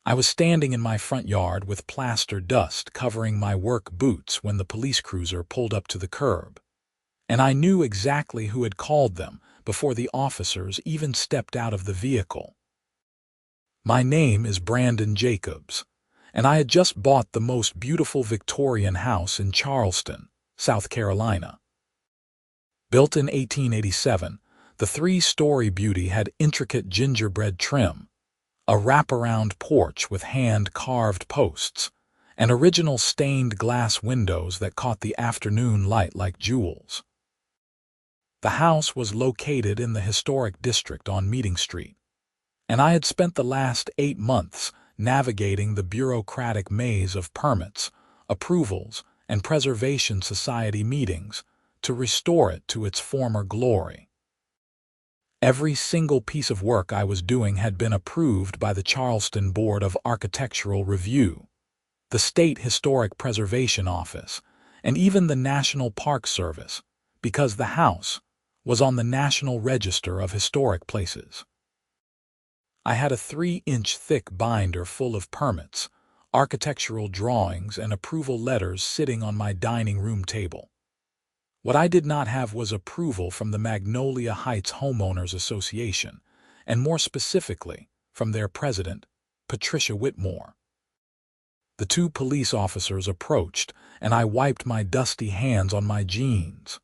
I was standing in my front yard with plaster dust covering my work boots when the police cruiser pulled up to the curb. And I knew exactly who had called them before the officers even stepped out of the vehicle. My name is Brandon Jacobs, and I had just bought the most beautiful Victorian house in Charleston, South Carolina. Built in 1887, the three-story beauty had intricate gingerbread trim, a wraparound porch with hand-carved posts, and original stained glass windows that caught the afternoon light like jewels. The house was located in the historic district on Meeting Street, and I had spent the last 8 months navigating the bureaucratic maze of permits, approvals, and Preservation Society meetings to restore it to its former glory. Every single piece of work I was doing had been approved by the Charleston Board of Architectural Review, the State Historic Preservation Office, and even the National Park Service, because the house was on the National Register of Historic Places. I had a 3-inch thick binder full of permits, architectural drawings, and approval letters sitting on my dining room table. What I did not have was approval from the Magnolia Heights Homeowners Association, and more specifically, from their president, Patricia Whitmore. The 2 police officers approached, and I wiped my dusty hands on my jeans.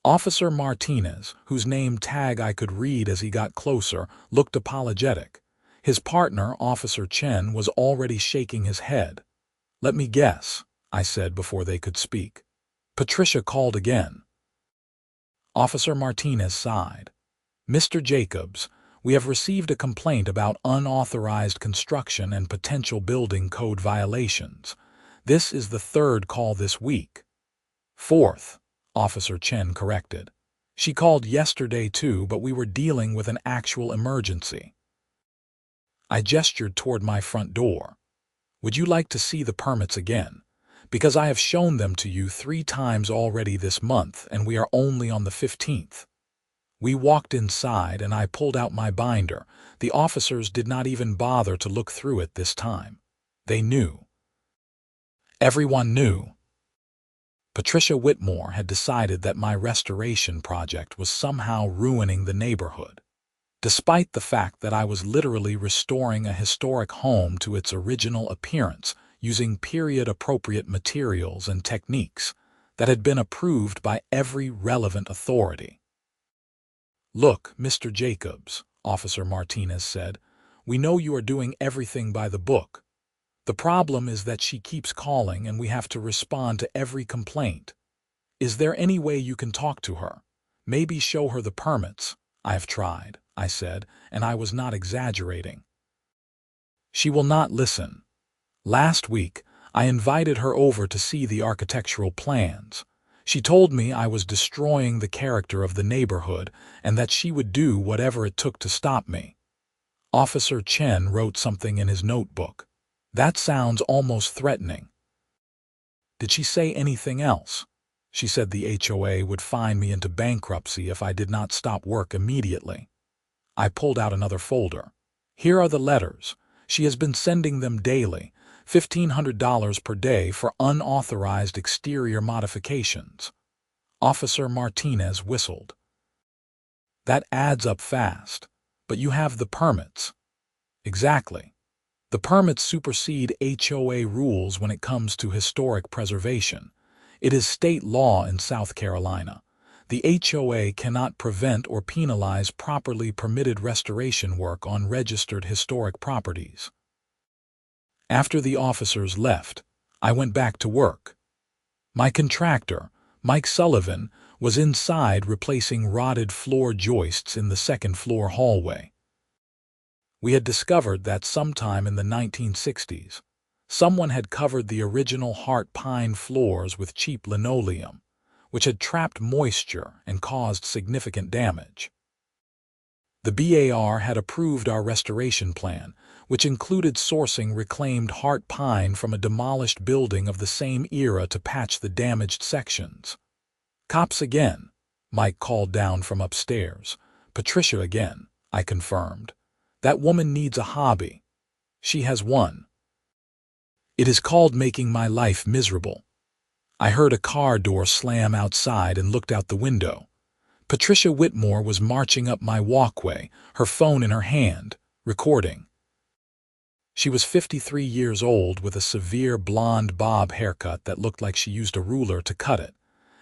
Officer Martinez, whose name tag I could read as he got closer, looked apologetic. His partner, Officer Chen, was already shaking his head. "Let me guess," I said before they could speak. Patricia called again. Officer Martinez sighed. "Mr. Jacobs, we have received a complaint about unauthorized construction and potential building code violations. This is the 3rd call this week." "4th," Officer Chen corrected. "She called yesterday too, but we were dealing with an actual emergency." I gestured toward my front door. "Would you like to see the permits again? Because I have shown them to you 3 times already this month, and we are only on the 15th. We walked inside, and I pulled out my binder. The officers did not even bother to look through it this time. They knew. Everyone knew. Patricia Whitmore had decided that my restoration project was somehow ruining the neighborhood, despite the fact that I was literally restoring a historic home to its original appearance using period-appropriate materials and techniques that had been approved by every relevant authority. "Look, Mr. Jacobs," Officer Martinez said, "we know you are doing everything by the book. The problem is that she keeps calling and we have to respond to every complaint. Is there any way you can talk to her? Maybe show her the permits?" "I have tried," I said, and I was not exaggerating. "She will not listen. Last week, I invited her over to see the architectural plans. She told me I was destroying the character of the neighborhood and that she would do whatever it took to stop me." Officer Chen wrote something in his notebook. "That sounds almost threatening." "Did she say anything else?" "She said the HOA would fine me into bankruptcy if I did not stop work immediately." I pulled out another folder. "Here are the letters. She has been sending them daily, $1,500 per day for unauthorized exterior modifications." Officer Martinez whistled. "That adds up fast. But you have the permits." "Exactly. The permits supersede HOA rules when it comes to historic preservation. It is state law in South Carolina. The HOA cannot prevent or penalize properly permitted restoration work on registered historic properties." After the officers left, I went back to work. My contractor, Mike Sullivan, was inside replacing rotted floor joists in the 2nd-floor hallway. We had discovered that sometime in the 1960s, someone had covered the original heart pine floors with cheap linoleum, which had trapped moisture and caused significant damage. The BAR had approved our restoration plan, which included sourcing reclaimed heart pine from a demolished building of the same era to patch the damaged sections. "Cops again," Mike called down from upstairs. "Patricia again," I confirmed. "That woman needs a hobby." She has won. It is called making my life miserable. I heard a car door slam outside and looked out the window. Patricia Whitmore was marching up my walkway, her phone in her hand, recording. She was 53 years old with a severe blonde bob haircut that looked like she used a ruler to cut it,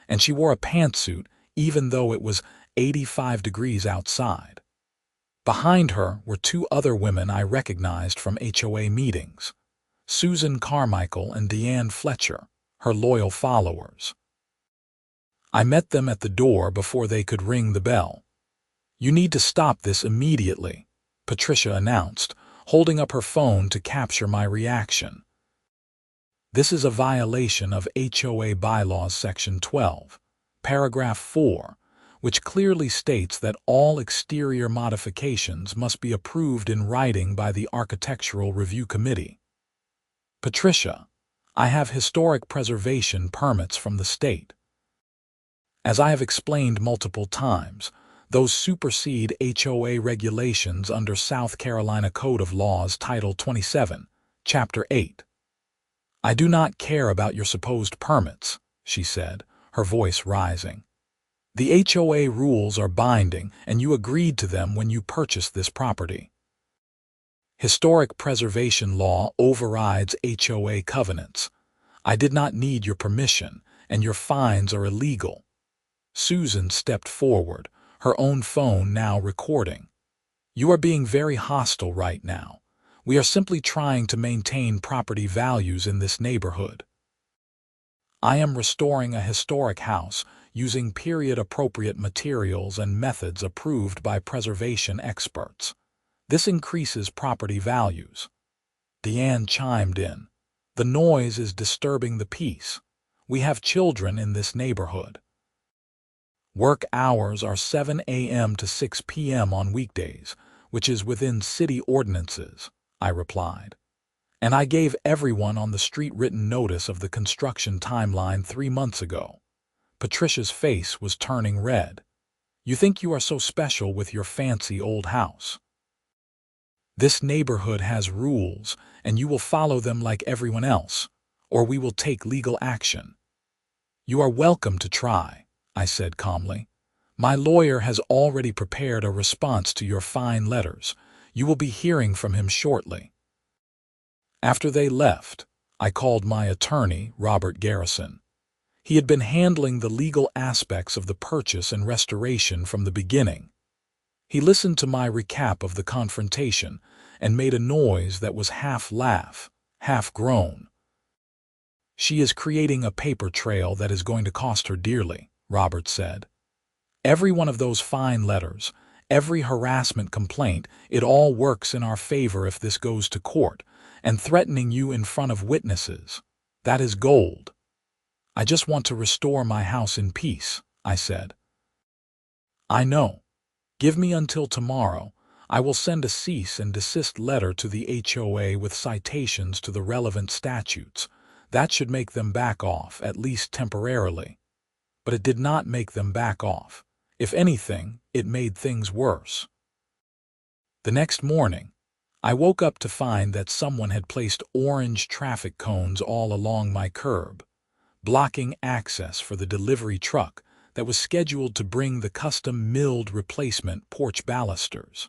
and she wore a pantsuit even though it was 85 degrees outside. Behind her were two other women I recognized from HOA meetings, Susan Carmichael and Deanne Fletcher, her loyal followers. I met them at the door before they could ring the bell. "You need to stop this immediately," Patricia announced, holding up her phone to capture my reaction. "This is a violation of HOA Bylaws Section 12, Paragraph 4, which clearly states that all exterior modifications must be approved in writing by the Architectural Review Committee. Patricia, I have historic preservation permits from the state. As I have explained multiple times, those supersede HOA regulations under South Carolina Code of Laws Title 27, Chapter 8. I do not care about your supposed permits," she said, her voice rising. "The HOA rules are binding, and you agreed to them when you purchased this property. Historic preservation law overrides HOA covenants. I did not need your permission, and your fines are illegal." Susan stepped forward, her own phone now recording. "You are being very hostile right now. We are simply trying to maintain property values in this neighborhood. I am restoring a historic house using period-appropriate materials and methods approved by preservation experts. This increases property values." Deanne chimed in. "The noise is disturbing the peace. We have children in this neighborhood." "Work hours are 7 a.m. to 6 p.m. on weekdays, which is within city ordinances," I replied. "And I gave everyone on the street written notice of the construction timeline 3 months ago." Patricia's face was turning red. "You think you are so special with your fancy old house? This neighborhood has rules, and you will follow them like everyone else, or we will take legal action." "You are welcome to try," I said calmly. "My lawyer has already prepared a response to your fine letters. You will be hearing from him shortly." After they left, I called my attorney, Robert Garrison. He had been handling the legal aspects of the purchase and restoration from the beginning. He listened to my recap of the confrontation and made a noise that was half laugh, half groan. "She is creating a paper trail that is going to cost her dearly," Robert said. "Every one of those fine letters, every harassment complaint, it all works in our favor if this goes to court, and threatening you in front of witnesses. That is gold." "I just want to restore my house in peace," I said. "I know. Give me until tomorrow. I will send a cease and desist letter to the HOA with citations to the relevant statutes. That should make them back off, at least temporarily." But it did not make them back off. If anything, it made things worse. The next morning, I woke up to find that someone had placed orange traffic cones all along my curb, blocking access for the delivery truck that was scheduled to bring the custom-milled replacement porch balusters.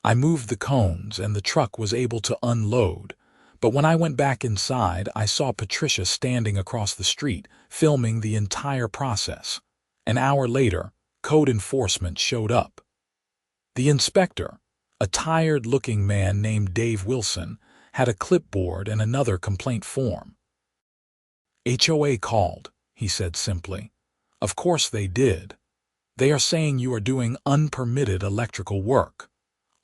I moved the cones and the truck was able to unload, but when I went back inside, I saw Patricia standing across the street, filming the entire process. An hour later, code enforcement showed up. The inspector, a tired-looking man named Dave Wilson, had a clipboard and another complaint form. "HOA called," he said simply. "Of course they did. They are saying you are doing unpermitted electrical work.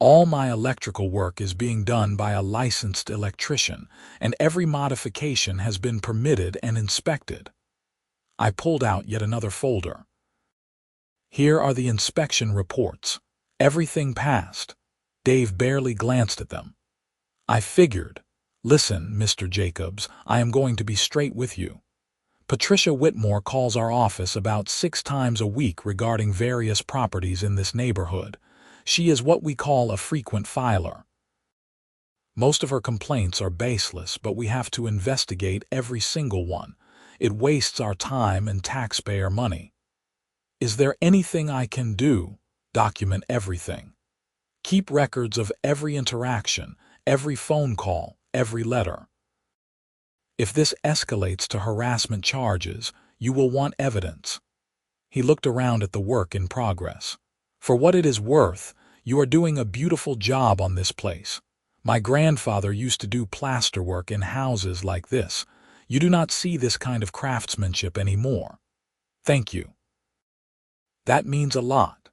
All my electrical work is being done by a licensed electrician, and every modification has been permitted and inspected." I pulled out yet another folder. "Here are the inspection reports. Everything passed." Dave barely glanced at them. "I figured. Listen, Mr. Jacobs, I am going to be straight with you. Patricia Whitmore calls our office about 6 times a week regarding various properties in this neighborhood. She is what we call a frequent filer. Most of her complaints are baseless, but we have to investigate every single one. It wastes our time and taxpayer money. Is there anything I can do? Document everything. Keep records of every interaction, every phone call, every letter. If this escalates to harassment charges, you will want evidence. He looked around at the work in progress. For what it is worth, you are doing a beautiful job on this place. My grandfather used to do plaster work in houses like this. You do not see this kind of craftsmanship anymore. Thank you. That means a lot.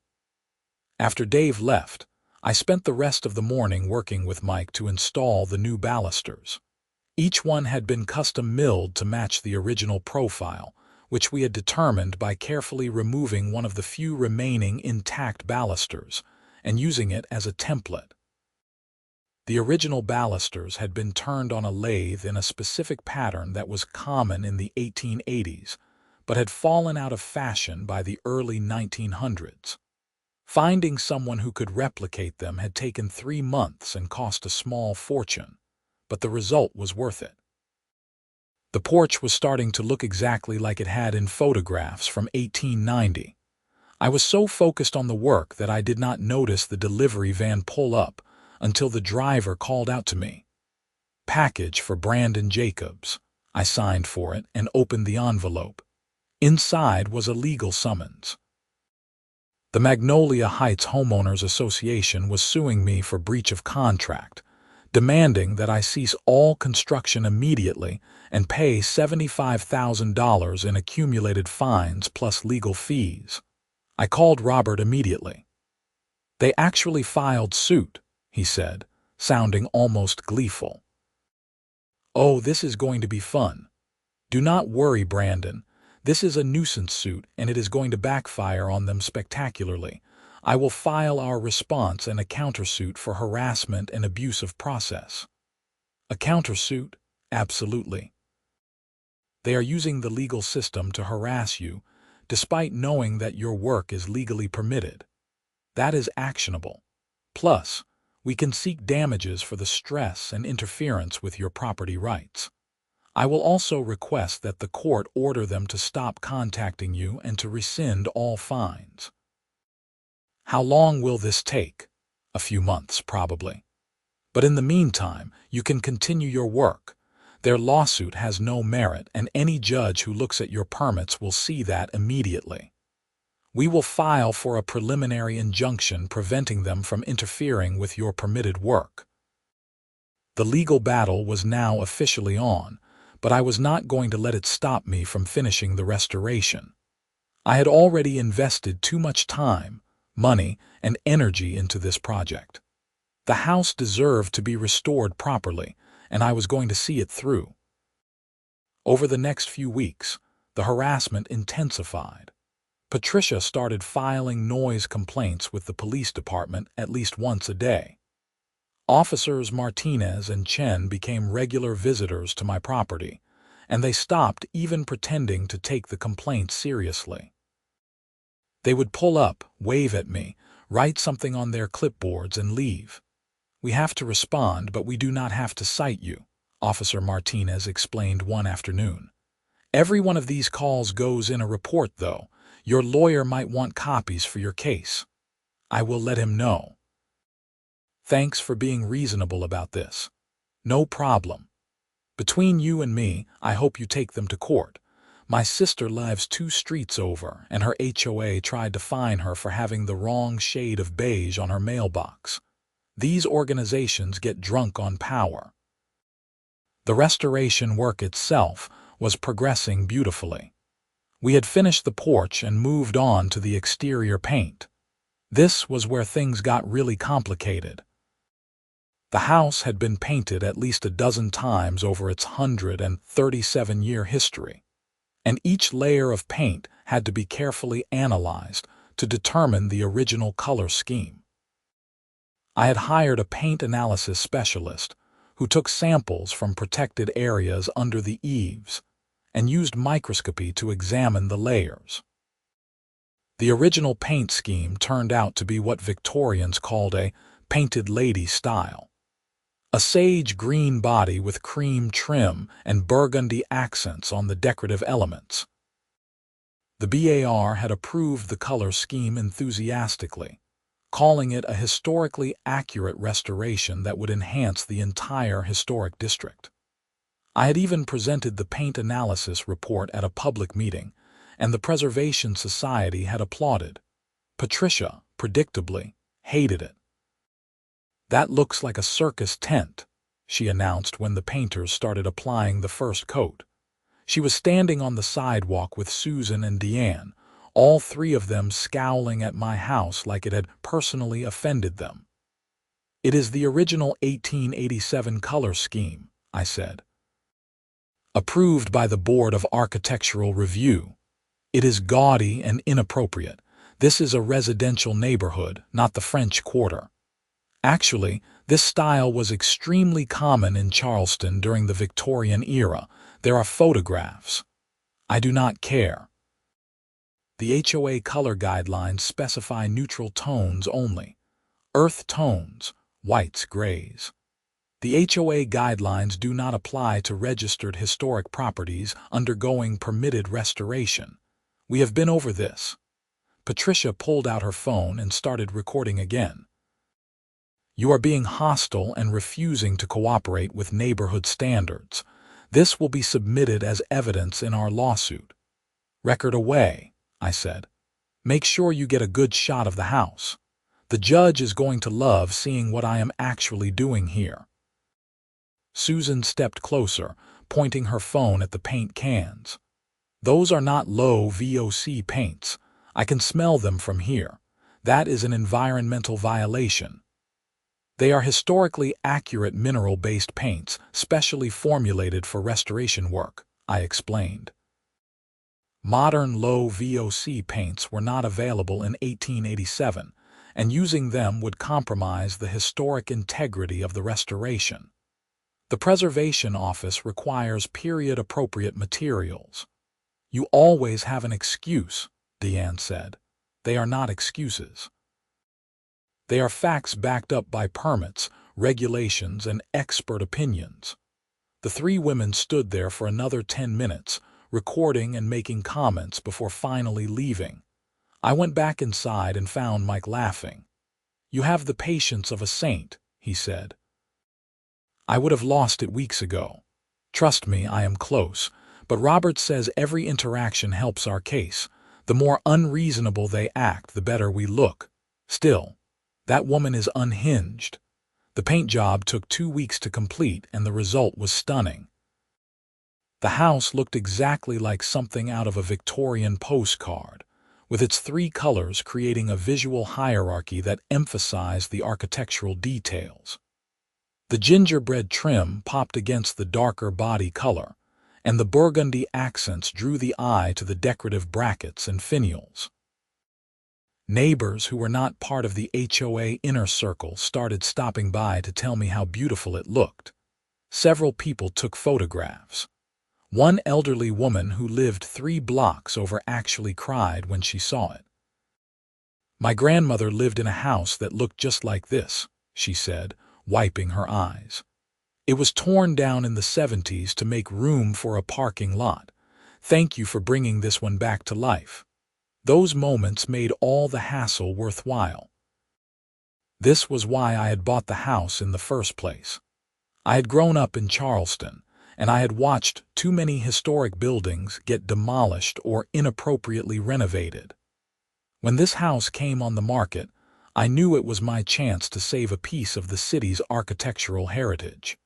After Dave left, I spent the rest of the morning working with Mike to install the new balusters. Each one had been custom milled to match the original profile, which we had determined by carefully removing one of the few remaining intact balusters and using it as a template. The original balusters had been turned on a lathe in a specific pattern that was common in the 1880s, but had fallen out of fashion by the early 1900s. Finding someone who could replicate them had taken 3 months and cost a small fortune, but the result was worth it. The porch was starting to look exactly like it had in photographs from 1890. I was so focused on the work that I did not notice the delivery van pull up until the driver called out to me. Package for Brandon Jacobs. I signed for it and opened the envelope. Inside was a legal summons. The Magnolia Heights Homeowners Association was suing me for breach of contract, demanding that I cease all construction immediately and pay $75,000 in accumulated fines plus legal fees. I called Robert immediately. They actually filed suit, he said, sounding almost gleeful. Oh, this is going to be fun. Do not worry, Brandon. This is a nuisance suit, and it is going to backfire on them spectacularly. I will file our response and a countersuit for harassment and abuse of process. A countersuit? Absolutely. They are using the legal system to harass you, despite knowing that your work is legally permitted. That is actionable. Plus, we can seek damages for the stress and interference with your property rights. I will also request that the court order them to stop contacting you and to rescind all fines. How long will this take? A few months, probably. But in the meantime, you can continue your work. Their lawsuit has no merit, and any judge who looks at your permits will see that immediately. We will file for a preliminary injunction preventing them from interfering with your permitted work. The legal battle was now officially on, but I was not going to let it stop me from finishing the restoration. I had already invested too much time, money, and energy into this project. The house deserved to be restored properly, and I was going to see it through. Over the next few weeks, the harassment intensified. Patricia started filing noise complaints with the police department at least once a day. Officers Martinez and Chen became regular visitors to my property, and they stopped even pretending to take the complaints seriously. They would pull up, wave at me, write something on their clipboards and leave. We have to respond, but we do not have to cite you, Officer Martinez explained one afternoon. Every one of these calls goes in a report, though. Your lawyer might want copies for your case. I will let him know. Thanks for being reasonable about this. No problem. Between you and me, I hope you take them to court. My sister lives 2 streets over, and her HOA tried to fine her for having the wrong shade of beige on her mailbox. These organizations get drunk on power. The restoration work itself was progressing beautifully. We had finished the porch and moved on to the exterior paint. This was where things got really complicated. The house had been painted at least a dozen times over its 137-year history, and each layer of paint had to be carefully analyzed to determine the original color scheme. I had hired a paint analysis specialist who took samples from protected areas under the eaves and used microscopy to examine the layers. The original paint scheme turned out to be what Victorians called a painted lady style. A sage green body with cream trim and burgundy accents on the decorative elements. The BAR had approved the color scheme enthusiastically, calling it a historically accurate restoration that would enhance the entire historic district. I had even presented the paint analysis report at a public meeting, and the Preservation Society had applauded. Patricia, predictably, hated it. "That looks like a circus tent," she announced when the painters started applying the first coat. She was standing on the sidewalk with Susan and Deanne, all three of them scowling at my house like it had personally offended them. "It is the original 1887 color scheme," I said. "Approved by the Board of Architectural Review. It is gaudy and inappropriate. This is a residential neighborhood, not the French Quarter. Actually, this style was extremely common in Charleston during the Victorian era. There are photographs. I do not care. The HOA color guidelines specify neutral tones only. Earth tones, whites, grays. The HOA guidelines do not apply to registered historic properties undergoing permitted restoration. We have been over this." Patricia pulled out her phone and started recording again. "You are being hostile and refusing to cooperate with neighborhood standards. This will be submitted as evidence in our lawsuit." "Record away," I said. "Make sure you get a good shot of the house. The judge is going to love seeing what I am actually doing here." Susan stepped closer, pointing her phone at the paint cans. "Those are not low VOC paints. I can smell them from here. That is an environmental violation. They are historically accurate mineral-based paints, specially formulated for restoration work," I explained. Modern low VOC paints were not available in 1887, and using them would compromise the historic integrity of the restoration. The Preservation Office requires period-appropriate materials. "You always have an excuse," Deanne said. "They are not excuses. They are facts backed up by permits, regulations, and expert opinions." The three women stood there for another 10 minutes, recording and making comments before finally leaving. I went back inside and found Mike laughing. "You have the patience of a saint," he said. "I would have lost it weeks ago. Trust me, I am close, but Robert says every interaction helps our case. The more unreasonable they act, the better we look. Still, that woman is unhinged. The paint job took 2 weeks to complete, and the result was stunning. The house looked exactly like something out of a Victorian postcard, with its 3 colors creating a visual hierarchy that emphasized the architectural details. The gingerbread trim popped against the darker body color, and the burgundy accents drew the eye to the decorative brackets and finials. Neighbors who were not part of the HOA inner circle started stopping by to tell me how beautiful it looked. Several people took photographs. One elderly woman who lived 3 blocks over actually cried when she saw it. "My grandmother lived in a house that looked just like this," she said, wiping her eyes. "It was torn down in the 70s to make room for a parking lot. Thank you for bringing this one back to life." Those moments made all the hassle worthwhile. This was why I had bought the house in the first place. I had grown up in Charleston, and I had watched too many historic buildings get demolished or inappropriately renovated. When this house came on the market, I knew it was my chance to save a piece of the city's architectural heritage.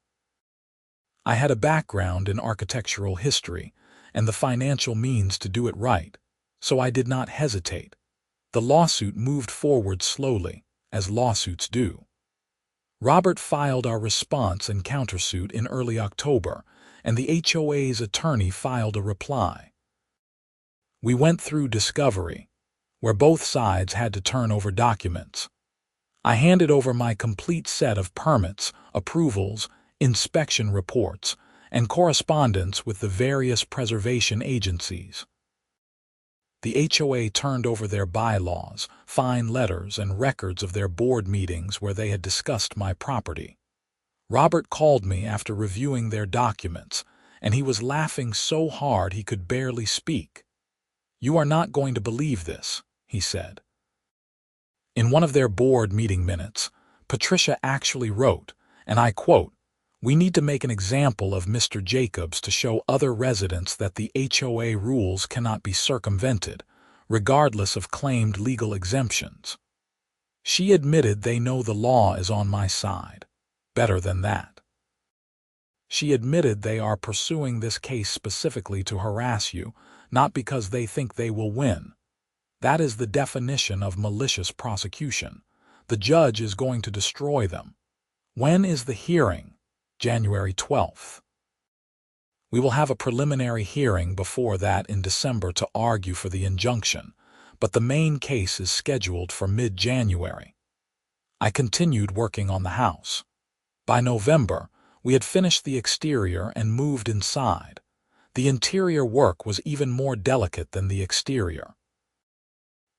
I had a background in architectural history and the financial means to do it right, so I did not hesitate. The lawsuit moved forward slowly, as lawsuits do. Robert filed our response and countersuit in early October, and the HOA's attorney filed a reply. We went through discovery, where both sides had to turn over documents. I handed over my complete set of permits, approvals, inspection reports, and correspondence with the various preservation agencies. The HOA turned over their bylaws, fine letters, and records of their board meetings where they had discussed my property. Robert called me after reviewing their documents, and he was laughing so hard he could barely speak. "You are not going to believe this," he said. In one of their board meeting minutes, Patricia actually wrote, and I quote, "We need to make an example of Mr. Jacobs to show other residents that the HOA rules cannot be circumvented, regardless of claimed legal exemptions." She admitted they know the law is on my side. Better than that. She admitted they are pursuing this case specifically to harass you, not because they think they will win. That is the definition of malicious prosecution. The judge is going to destroy them. When is the hearing? January 12th. We will have a preliminary hearing before that in December to argue for the injunction, but the main case is scheduled for mid-January. I continued working on the house. By November, we had finished the exterior and moved inside. The interior work was even more delicate than the exterior.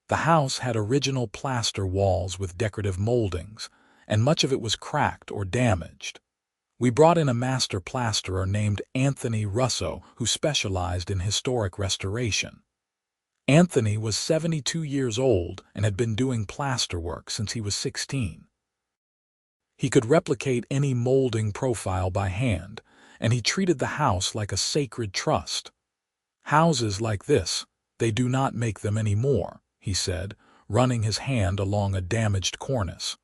The house had original plaster walls with decorative moldings, and much of it was cracked or damaged. We brought in a master plasterer named Anthony Russo who specialized in historic restoration. Anthony was 72 years old and had been doing plaster work since he was 16. He could replicate any molding profile by hand, and he treated the house like a sacred trust. "Houses like this, they do not make them anymore," he said, running his hand along a damaged cornice.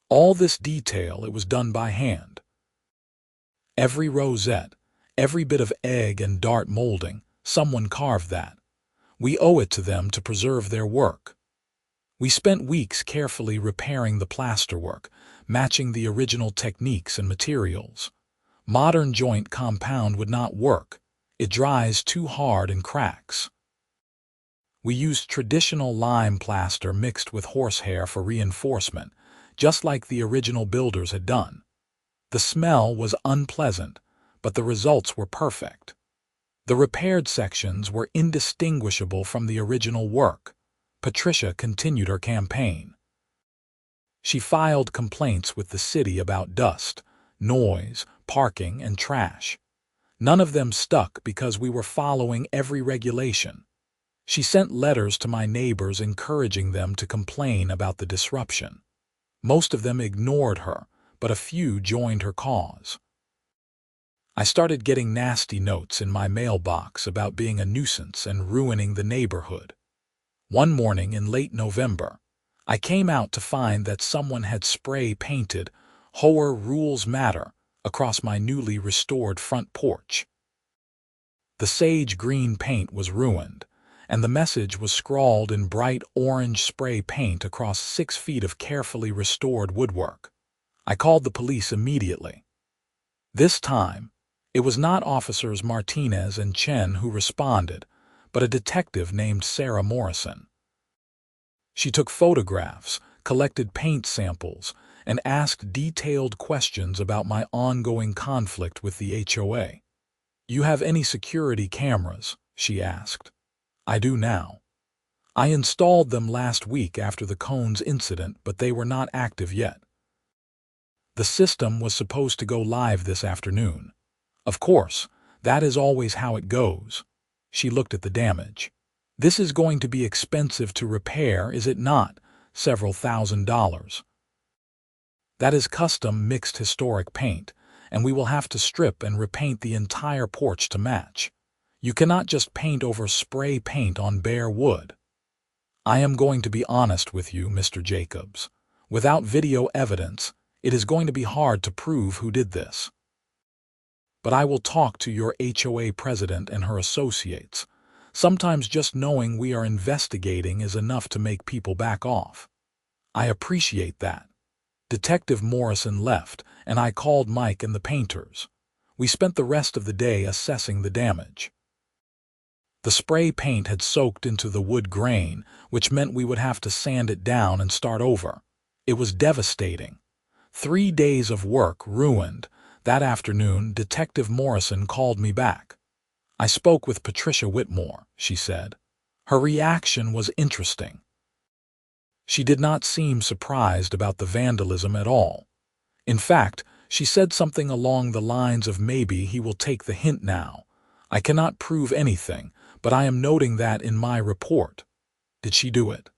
"All this detail, it was done by hand. Every rosette, every bit of egg and dart molding, someone carved that. We owe it to them to preserve their work." We spent weeks carefully repairing the plasterwork, matching the original techniques and materials. Modern joint compound would not work. It dries too hard and cracks. We used traditional lime plaster mixed with horsehair for reinforcement, just like the original builders had done. The smell was unpleasant, but the results were perfect. The repaired sections were indistinguishable from the original work. Patricia continued her campaign. She filed complaints with the city about dust, noise, parking, and trash. None of them stuck because we were following every regulation. She sent letters to my neighbors encouraging them to complain about the disruption. Most of them ignored her, but a few joined her cause. I started getting nasty notes in my mailbox about being a nuisance and ruining the neighborhood. One morning in late November, I came out to find that someone had spray-painted "HOA Rules Matter" across my newly restored front porch. The sage green paint was ruined, and the message was scrawled in bright orange spray paint across 6 feet of carefully restored woodwork. I called the police immediately. This time, it was not Officers Martinez and Chen who responded, but a detective named Sarah Morrison. She took photographs, collected paint samples, and asked detailed questions about my ongoing conflict with the HOA. "You have any security cameras?" she asked. "I do now. I installed them last week after the cones incident, but they were not active yet. The system was supposed to go live this afternoon. Of course, that is always how it goes." She looked at the damage. "This is going to be expensive to repair, is it not? Several $1,000s. That is custom mixed historic paint, and we will have to strip and repaint the entire porch to match. You cannot just paint over spray paint on bare wood. I am going to be honest with you, Mr. Jacobs. Without video evidence, it is going to be hard to prove who did this. But I will talk to your HOA president and her associates. Sometimes just knowing we are investigating is enough to make people back off." I appreciate that. Detective Morrison left, and I called Mike and the painters. We spent the rest of the day assessing the damage. The spray paint had soaked into the wood grain, which meant we would have to sand it down and start over. It was devastating. 3 days of work ruined. That afternoon, Detective Morrison called me back. "I spoke with Patricia Whitmore," she said. "Her reaction was interesting. She did not seem surprised about the vandalism at all. In fact, She said something along the lines of maybe he will take the hint now. I cannot prove anything, but I am noting that in my report. Did she do it?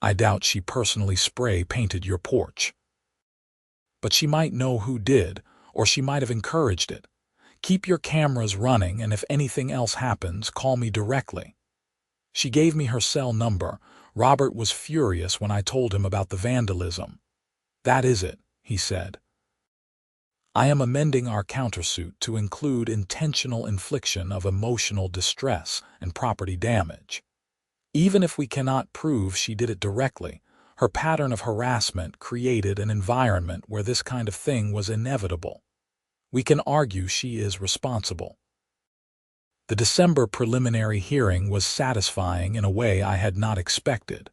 I doubt she personally spray-painted your porch. But she might know who did, or she might have encouraged it. Keep your cameras running, and if anything else happens, call me directly. She gave me her cell number. Robert was furious when I told him about the vandalism. That is it, he said. I am amending our countersuit to include intentional infliction of emotional distress and property damage. Even if we cannot prove she did it directly, her pattern of harassment created an environment where this kind of thing was inevitable. We can argue she is responsible. The December preliminary hearing was satisfying in a way I had not expected.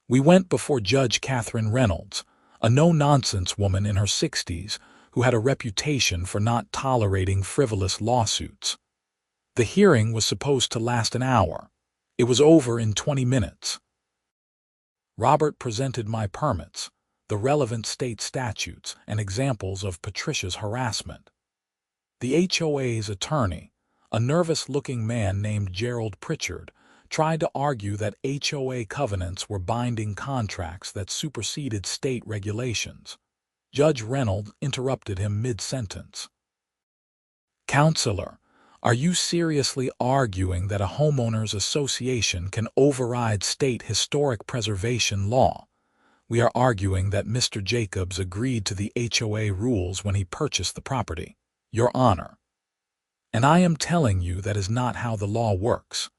We went before Judge Catherine Reynolds, a no-nonsense woman in her 60s who had a reputation for not tolerating frivolous lawsuits. The hearing was supposed to last an hour. It was over in 20 minutes. Robert presented my permits, the relevant state statutes, and examples of Patricia's harassment. The HOA's attorney, a nervous-looking man named Gerald Pritchard, tried to argue that HOA covenants were binding contracts that superseded state regulations. Judge Reynolds interrupted him mid-sentence. Counselor, are you seriously arguing that a homeowners association can override state historic preservation law? We are arguing that Mr. Jacobs agreed to the HOA rules when he purchased the property, Your Honor. And I am telling you that is not how the law works.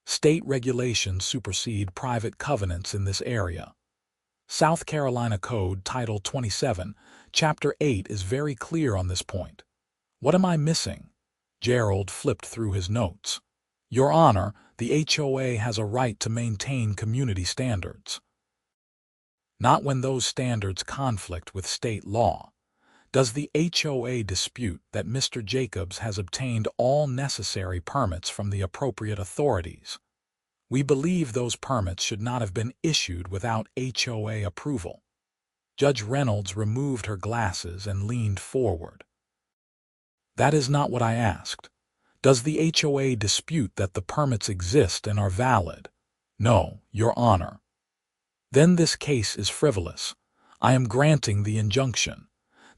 State regulations supersede private covenants in this area. South Carolina Code Title 27, Chapter 8 is very clear on this point. What am I missing? Gerald flipped through his notes. Your Honor, the HOA has a right to maintain community standards. Not when those standards conflict with state law. Does the HOA dispute that Mr. Jacobs has obtained all necessary permits from the appropriate authorities? We believe those permits should not have been issued without HOA approval. Judge Reynolds removed her glasses and leaned forward. That is not what I asked. Does the HOA dispute that the permits exist and are valid? No, Your Honor. Then this case is frivolous. I am granting the injunction.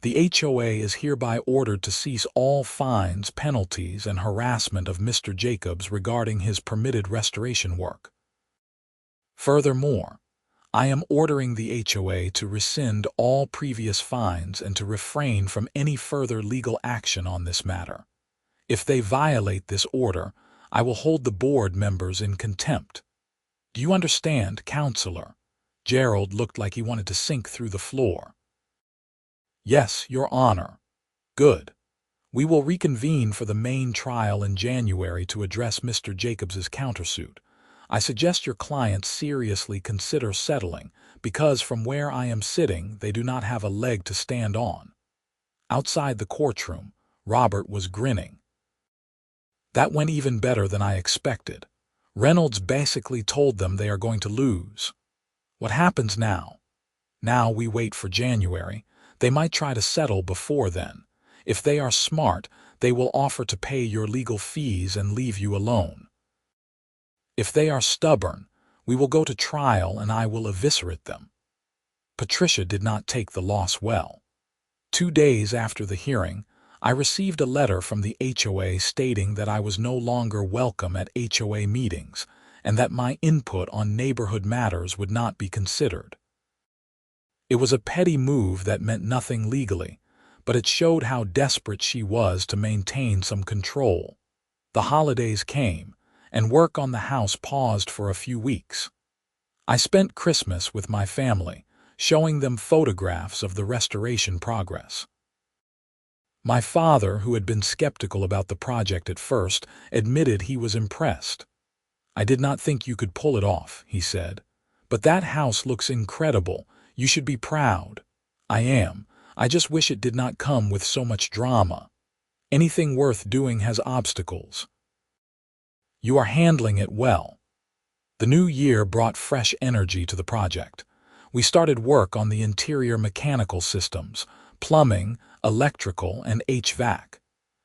The HOA is hereby ordered to cease all fines, penalties, and harassment of Mr. Jacobs regarding his permitted restoration work. Furthermore, I am ordering the HOA to rescind all previous fines and to refrain from any further legal action on this matter. If they violate this order, I will hold the board members in contempt. Do you understand, Counselor? Gerald looked like he wanted to sink through the floor. Yes, Your Honor. Good. We will reconvene for the main trial in January to address Mr. Jacobs's countersuit. I suggest your clients seriously consider settling, because from where I am sitting, they do not have a leg to stand on. Outside the courtroom, Robert was grinning. That went even better than I expected. Reynolds basically told them they are going to lose. What happens now? Now we wait for January. They might try to settle before then. If they are smart, they will offer to pay your legal fees and leave you alone. If they are stubborn, we will go to trial and I will eviscerate them. Patricia did not take the loss well. 2 days after the hearing, I received a letter from the HOA stating that I was no longer welcome at HOA meetings and that my input on neighborhood matters would not be considered. It was a petty move that meant nothing legally, but it showed how desperate she was to maintain some control. The holidays came, and work on the house paused for a few weeks. I spent Christmas with my family, showing them photographs of the restoration progress. My father, who had been skeptical about the project at first, admitted he was impressed. I did not think you could pull it off, he said. But that house looks incredible. You should be proud. I am. I just wish it did not come with so much drama. Anything worth doing has obstacles. You are handling it well. The new year brought fresh energy to the project. We started work on the interior mechanical systems, plumbing, electrical, and HVAC.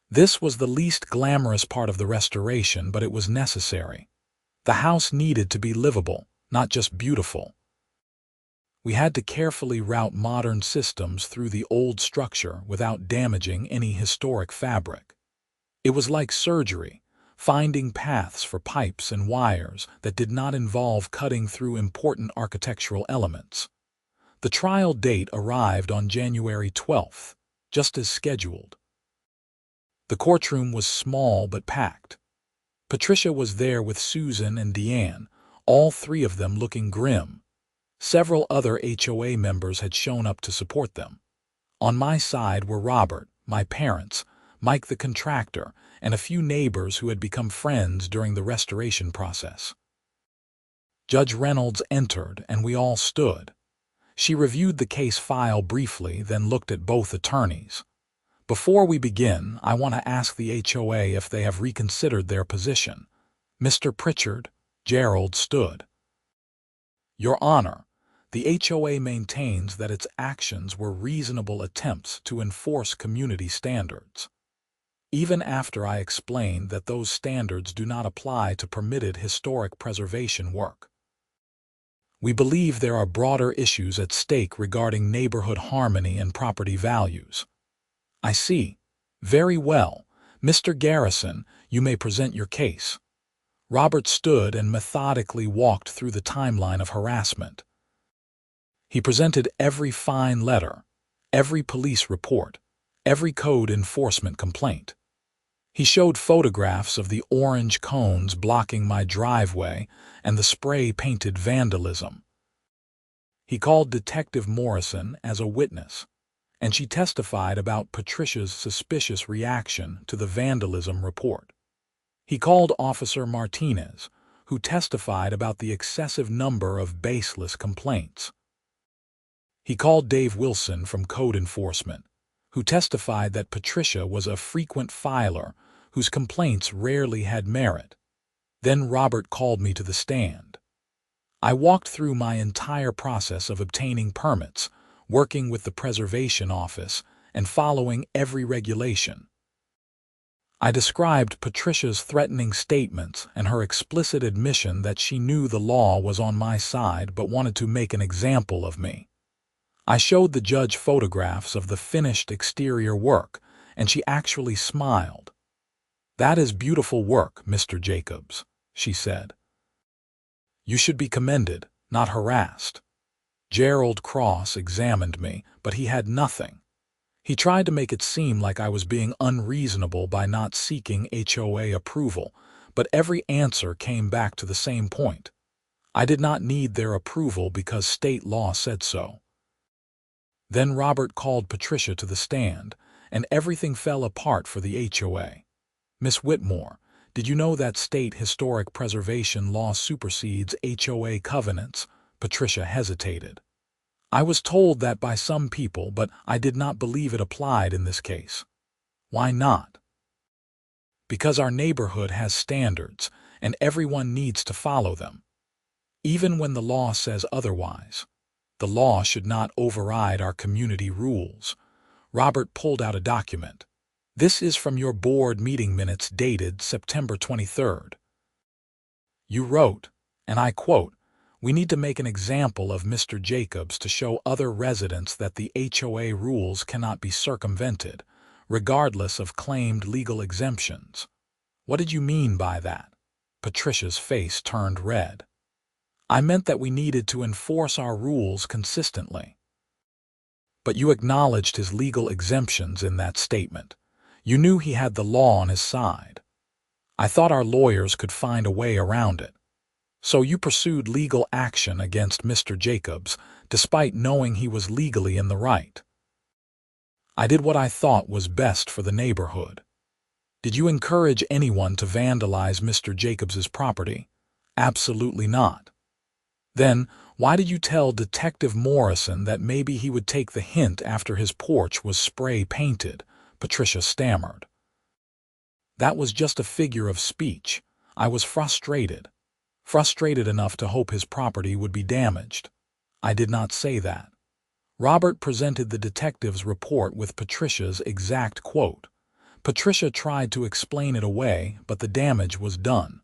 This was the least glamorous part of the restoration, but it was necessary. The house needed to be livable, not just beautiful. We had to carefully route modern systems through the old structure without damaging any historic fabric. It was like surgery, finding paths for pipes and wires that did not involve cutting through important architectural elements. The trial date arrived on January 12th, just as scheduled. The courtroom was small but packed. Patricia was there with Susan and Deanne, all three of them looking grim. Several other HOA members had shown up to support them. On my side were Robert, my parents, Mike the contractor, and a few neighbors who had become friends during the restoration process. Judge Reynolds entered, and we all stood. She reviewed the case file briefly, then looked at both attorneys. Before we begin, I want to ask the HOA if they have reconsidered their position. Mr. Pritchard, Gerald stood. Your Honor, the HOA maintains that its actions were reasonable attempts to enforce community standards. Even after I explained that those standards do not apply to permitted historic preservation work. We believe there are broader issues at stake regarding neighborhood harmony and property values. I see. Very well. Mr. Garrison, you may present your case. Robert stood and methodically walked through the timeline of harassment. He presented every fine letter, every police report, every code enforcement complaint. He showed photographs of the orange cones blocking my driveway and the spray-painted vandalism. He called Detective Morrison as a witness, and she testified about Patricia's suspicious reaction to the vandalism report. He called Officer Martinez, who testified about the excessive number of baseless complaints. He called Dave Wilson from Code Enforcement, who testified that Patricia was a frequent filer whose complaints rarely had merit. Then Robert called me to the stand. I walked through my entire process of obtaining permits, working with the Preservation Office, and following every regulation. I described Patricia's threatening statements and her explicit admission that she knew the law was on my side but wanted to make an example of me. I showed the judge photographs of the finished exterior work, and she actually smiled. "That is beautiful work, Mr. Jacobs," she said. "You should be commended, not harassed." Gerald Cross examined me, but he had nothing. He tried to make it seem like I was being unreasonable by not seeking HOA approval, but every answer came back to the same point. I did not need their approval because state law said so. Then Robert called Patricia to the stand, and everything fell apart for the HOA. "Miss Whitmore, did you know that state historic preservation law supersedes HOA covenants?" Patricia hesitated. "I was told that by some people, but I did not believe it applied in this case." "Why not?" "Because our neighborhood has standards, and everyone needs to follow them. Even when the law says otherwise. The law should not override our community rules." Robert pulled out a document. "This is from your board meeting minutes dated September 23rd. You wrote, and I quote, 'We need to make an example of Mr. Jacobs to show other residents that the HOA rules cannot be circumvented, regardless of claimed legal exemptions.' What did you mean by that?" Patricia's face turned red. "I meant that we needed to enforce our rules consistently." "But you acknowledged his legal exemptions in that statement. You knew he had the law on his side. I thought our lawyers could find a way around it. So you pursued legal action against Mr. Jacobs, despite knowing he was legally in the right." "I did what I thought was best for the neighborhood." "Did you encourage anyone to vandalize Mr. Jacobs's property?" "Absolutely not." "Then, why did you tell Detective Morrison that maybe he would take the hint after his porch was spray-painted?" Patricia stammered. "That was just a figure of speech. I was frustrated. Frustrated enough to hope his property would be damaged. I did not say that." Robert presented the detective's report with Patricia's exact quote. Patricia tried to explain it away, but the damage was done.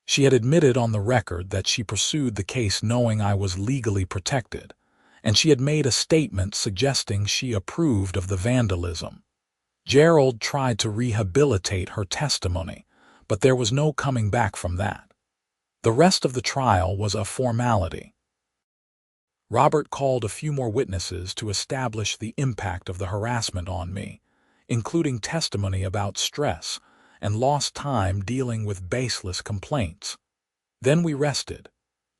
She had admitted on the record that she pursued the case knowing I was legally protected, and she had made a statement suggesting she approved of the vandalism. Gerald tried to rehabilitate her testimony, but there was no coming back from that. The rest of the trial was a formality. Robert called a few more witnesses to establish the impact of the harassment on me, including testimony about stress and lost time dealing with baseless complaints. Then we rested.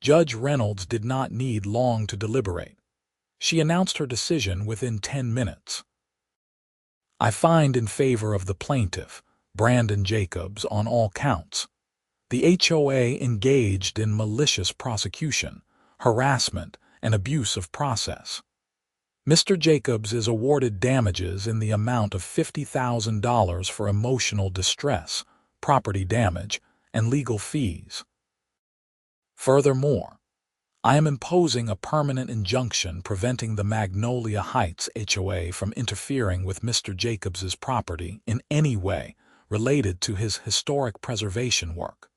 Judge Reynolds did not need long to deliberate. She announced her decision within 10 minutes. I find in favor of the plaintiff, Brandon Jacobs, on all counts. The HOA engaged in malicious prosecution, harassment, and abuse of process. Mr. Jacobs is awarded damages in the amount of $50,000 for emotional distress, property damage, and legal fees. Furthermore, I am imposing a permanent injunction preventing the Magnolia Heights HOA from interfering with Mr. Jacobs's property in any way related to his historic preservation work.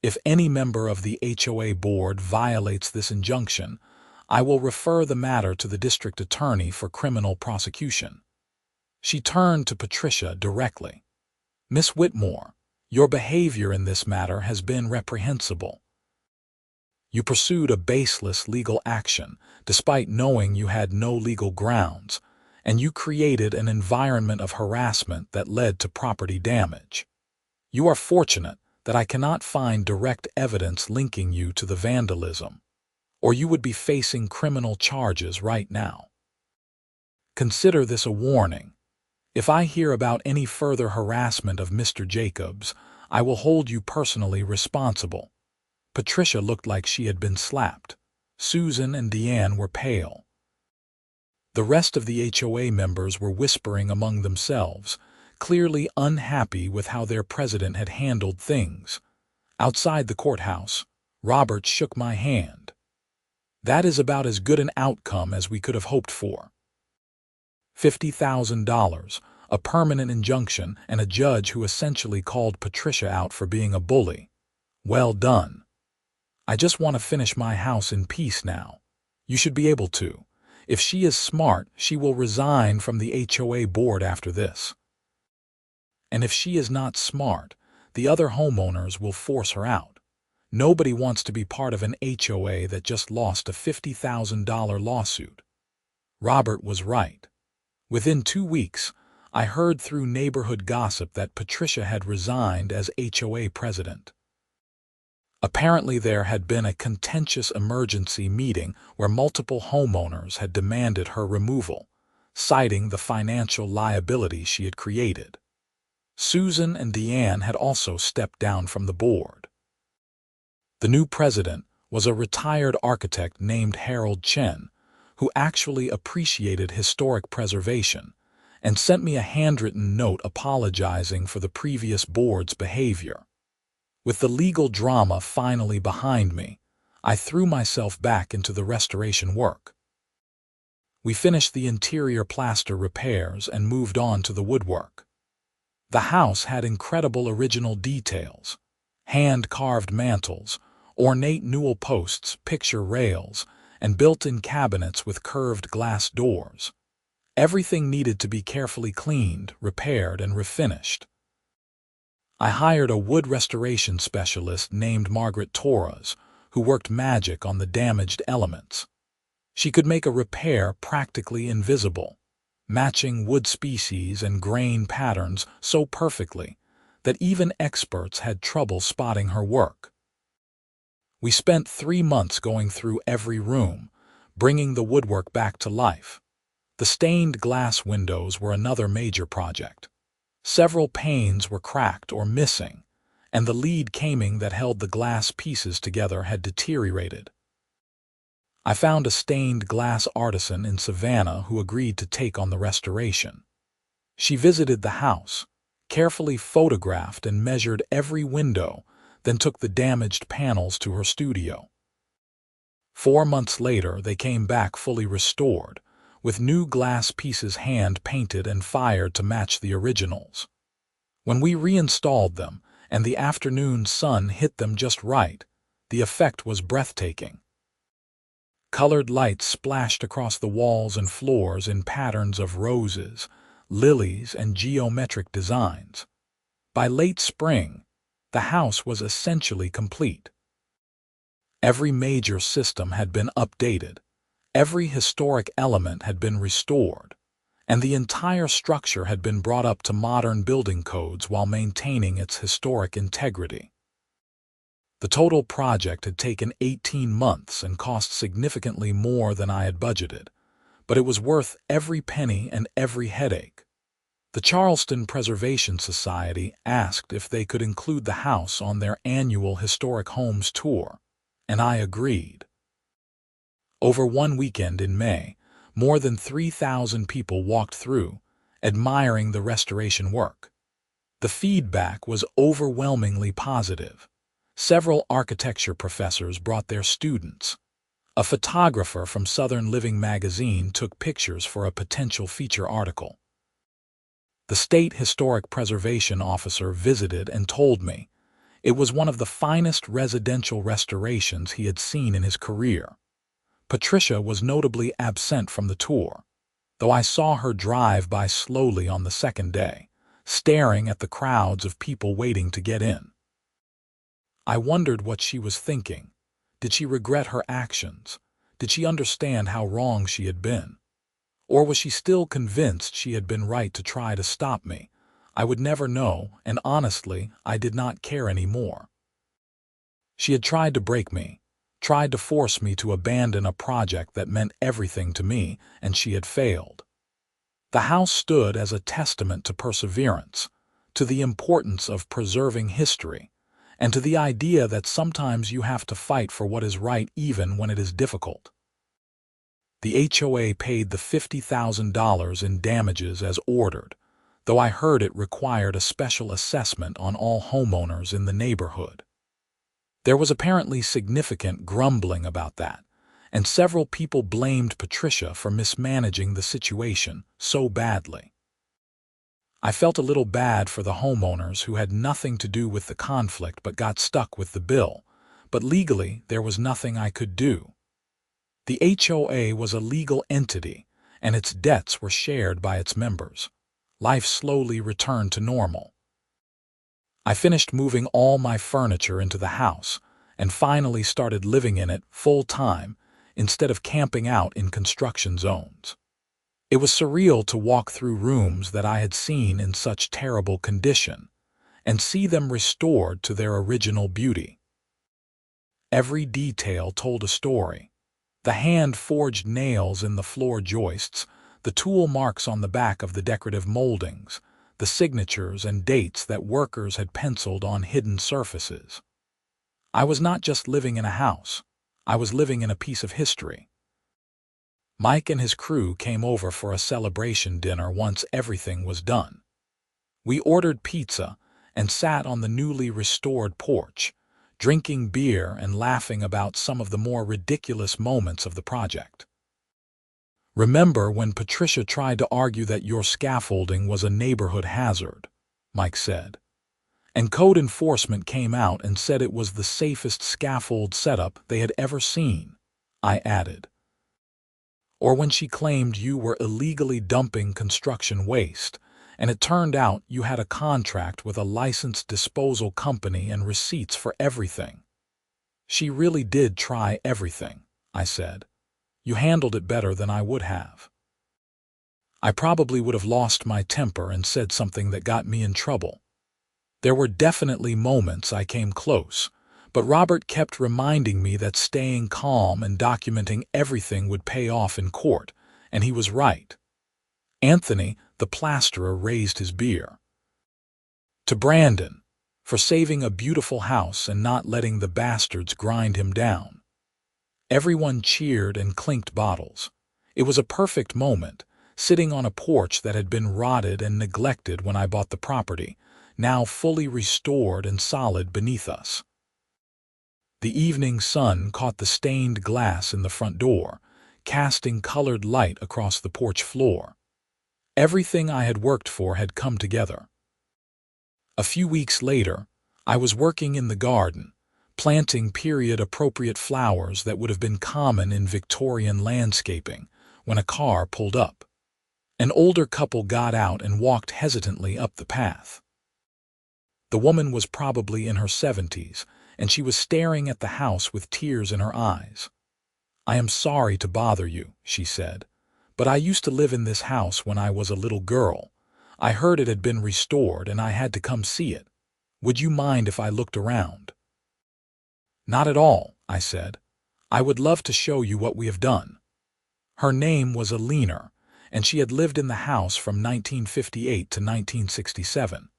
If any member of the HOA board violates this injunction, I will refer the matter to the district attorney for criminal prosecution. She turned to Patricia directly. Miss Whitmore, your behavior in this matter has been reprehensible. You pursued a baseless legal action, despite knowing you had no legal grounds, and you created an environment of harassment that led to property damage. You are fortunate that I cannot find direct evidence linking you to the vandalism, or you would be facing criminal charges right now. Consider this a warning. If I hear about any further harassment of Mr. Jacobs, I will hold you personally responsible. Patricia looked like she had been slapped. Susan and Deanne were pale. The rest of the HOA members were whispering among themselves, clearly unhappy with how their president had handled things. Outside the courthouse, Robert shook my hand. That is about as good an outcome as we could have hoped for. $50,000, a permanent injunction, and a judge who essentially called Patricia out for being a bully. Well done. I just want to finish my house in peace now. You should be able to. If she is smart, she will resign from the HOA board after this. And if she is not smart, the other homeowners will force her out. Nobody wants to be part of an HOA that just lost a $50,000 lawsuit. Robert was right. Within 2 weeks, I heard through neighborhood gossip that Patricia had resigned as HOA president. Apparently there had been a contentious emergency meeting where multiple homeowners had demanded her removal, citing the financial liability she had created. Susan and Deanne had also stepped down from the board. The new president was a retired architect named Harold Chen, who actually appreciated historic preservation and sent me a handwritten note apologizing for the previous board's behavior. With the legal drama finally behind me, I threw myself back into the restoration work. We finished the interior plaster repairs and moved on to the woodwork. The house had incredible original details: hand-carved mantels, ornate newel posts, picture rails, and built-in cabinets with curved glass doors. Everything needed to be carefully cleaned, repaired, and refinished. I hired a wood restoration specialist named Margaret Torres, who worked magic on the damaged elements. She could make a repair practically invisible, matching wood species and grain patterns so perfectly that even experts had trouble spotting her work. We spent 3 months going through every room, bringing the woodwork back to life. The stained glass windows were another major project. Several panes were cracked or missing, and the lead caming that held the glass pieces together had deteriorated. I found a stained glass artisan in Savannah who agreed to take on the restoration. She visited the house, carefully photographed and measured every window, then took the damaged panels to her studio. 4 months later, they came back fully restored, with new glass pieces hand-painted and fired to match the originals. When we reinstalled them, and the afternoon sun hit them just right, the effect was breathtaking. Colored lights splashed across the walls and floors in patterns of roses, lilies, and geometric designs. By late spring, the house was essentially complete. Every major system had been updated, every historic element had been restored, and the entire structure had been brought up to modern building codes while maintaining its historic integrity. The total project had taken 18 months and cost significantly more than I had budgeted, but it was worth every penny and every headache. The Charleston Preservation Society asked if they could include the house on their annual Historic Homes tour, and I agreed. Over one weekend in May, more than 3,000 people walked through, admiring the restoration work. The feedback was overwhelmingly positive. Several architecture professors brought their students. A photographer from Southern Living magazine took pictures for a potential feature article. The state historic preservation officer visited and told me it was one of the finest residential restorations he had seen in his career. Patricia was notably absent from the tour, though I saw her drive by slowly on the second day, staring at the crowds of people waiting to get in. I wondered what she was thinking. Did she regret her actions? Did she understand how wrong she had been? Or was she still convinced she had been right to try to stop me? I would never know, and honestly, I did not care anymore. She had tried to break me, tried to force me to abandon a project that meant everything to me, and she had failed. The house stood as a testament to perseverance, to the importance of preserving history, and to the idea that sometimes you have to fight for what is right even when it is difficult. The HOA paid the $50,000 in damages as ordered, though I heard it required a special assessment on all homeowners in the neighborhood. There was apparently significant grumbling about that, and several people blamed Patricia for mismanaging the situation so badly. I felt a little bad for the homeowners who had nothing to do with the conflict but got stuck with the bill, but legally there was nothing I could do. The HOA was a legal entity, and its debts were shared by its members. Life slowly returned to normal. I finished moving all my furniture into the house and finally started living in it full-time instead of camping out in construction zones. It was surreal to walk through rooms that I had seen in such terrible condition and see them restored to their original beauty. Every detail told a story. The hand-forged nails in the floor joists, the tool marks on the back of the decorative moldings, the signatures and dates that workers had penciled on hidden surfaces. I was not just living in a house, I was living in a piece of history. Mike and his crew came over for a celebration dinner once everything was done. We ordered pizza and sat on the newly restored porch, drinking beer and laughing about some of the more ridiculous moments of the project. "Remember when Patricia tried to argue that your scaffolding was a neighborhood hazard?" Mike said. "And code enforcement came out and said it was the safest scaffold setup they had ever seen," I added. "Or when she claimed you were illegally dumping construction waste, and it turned out you had a contract with a licensed disposal company and receipts for everything." "She really did try everything," I said. "You handled it better than I would have." I probably would have lost my temper and said something that got me in trouble. There were definitely moments I came close, but Robert kept reminding me that staying calm and documenting everything would pay off in court, and he was right. Anthony, the plasterer, raised his beer. "To Brandon, for saving a beautiful house and not letting the bastards grind him down." Everyone cheered and clinked bottles. It was a perfect moment, sitting on a porch that had been rotted and neglected when I bought the property, now fully restored and solid beneath us. The evening sun caught the stained glass in the front door, casting colored light across the porch floor. Everything I had worked for had come together. A few weeks later, I was working in the garden, planting period-appropriate flowers that would have been common in Victorian landscaping, when a car pulled up. An older couple got out and walked hesitantly up the path. The woman was probably in her 70s, and she was staring at the house with tears in her eyes. "I am sorry to bother you," she said, "but I used to live in this house when I was a little girl. I heard it had been restored and I had to come see it. Would you mind if I looked around?" "Not at all," I said. "I would love to show you what we have done." Her name was Alina, and she had lived in the house from 1958 to 1967.